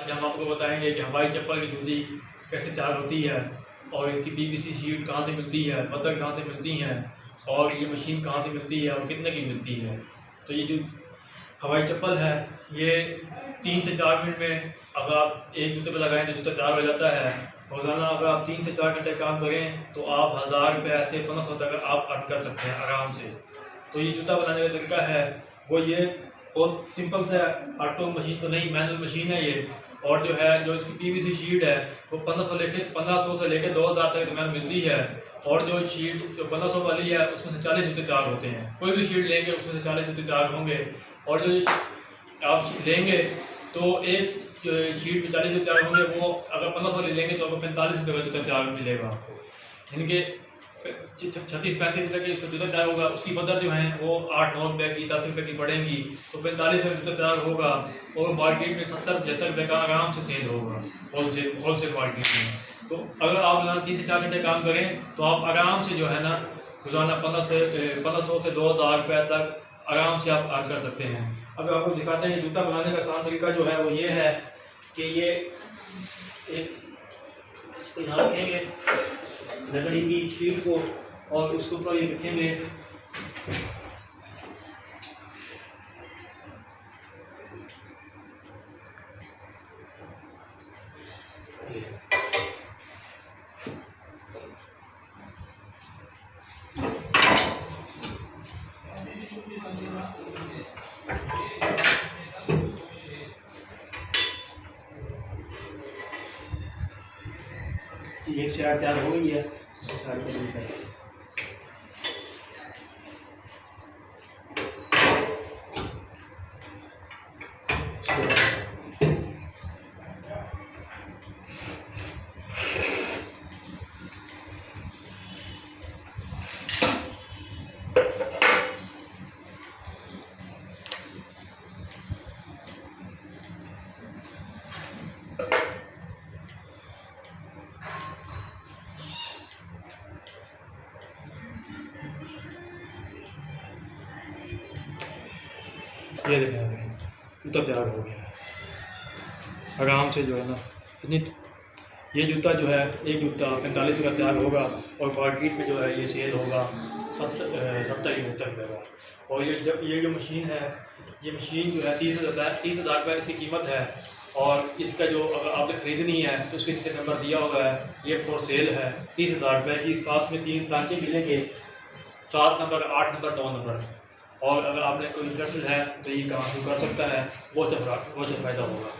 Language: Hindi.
आज हम आपको बताएंगे कि हवाई चप्पल की जूती कैसे तैयार होती है और इसकी पीवीसी शीट कहाँ से मिलती है, बदर कहाँ से मिलती हैं और ये मशीन कहाँ से मिलती है और कितने की मिलती है। तो ये जो हवाई चप्पल है ये 3 से 4 मिनट में अगर आप एक जूते पर लगाएं तो जूता तैयार हो जाता है। रोज़ाना अगर आप 3 से 4 घंटे काम करें तो आप 1000 रुपये से 1500 तक आप अर्न कर सकते हैं आराम से। तो ये जूता बनाने का तरीका है वो ये बहुत सिंपल सा है। ऑटो मशीन तो नहीं, मैनुअल मशीन है ये। और जो है जो इसकी पीवीसी शीट है वो 1500 से लेकर 2000 तक दुकान मिलती है। और जो शीट जो 1500 वाली है उसमें से 40 जूते तैयार होते हैं। कोई भी शीट लेंगे उसमें से 40 जूते तैयार होंगे। और जो आप लेंगे तो एक शीट में 40 जूते तैयार होंगे, वो अगर 1500 वाली लेंगे तो आपको 45 रुपये का जूता तैयार मिलेगा आपको। इनके 36-35 रुपये की इसका जूता तैयार होगा। उसकी बदर जो है वो 8-9 रुपये की 10 रुपये की पड़ेगी तो 45 रुपये जूता तैयार होगा। और मार्केट में 70-75 रुपये का आराम से सेल होगा होलसेल मार्केट में। तो अगर आप 3 से 4 घंटे काम करें तो आप आराम से जो है ना रोज़ाना 1500 से 2000 रुपये तक आराम से आप अर्न कर सकते हैं। अब आपको दिखाते हैं जूता बनाने का आसान तरीका जो है वो ये है कि ये एक इसको यहाँ रखेंगे लकड़ी की शीट को और उसके ऊपर ये रखेंगे। एक शेड तैयार हो गई है, इसे साइड पे लेकर ये देखें जूता तैयार हो गया है आराम से जो है ना। इतनी ये जूता जो है एक जूता 45 का तैयार होगा और मार्केट में जो है ये सेल होगा 70-75 रुपये का। और ये जो मशीन है ये मशीन जो है 30,000 रुपये इसकी कीमत है। और इसका जो अगर आपने ख़रीदनी है तो उसके नीचे नंबर दिया हुआ है, ये फॉर सेल है 30,000 रुपये की। साथ में 3 सांचे मिलेंगे, 7 नंबर, 8 नंबर, 9 नंबर। और अगर आपने कोई इंटरेस्टेड है तो ये काम कर सकता है, बहुत फ़ायदा होगा।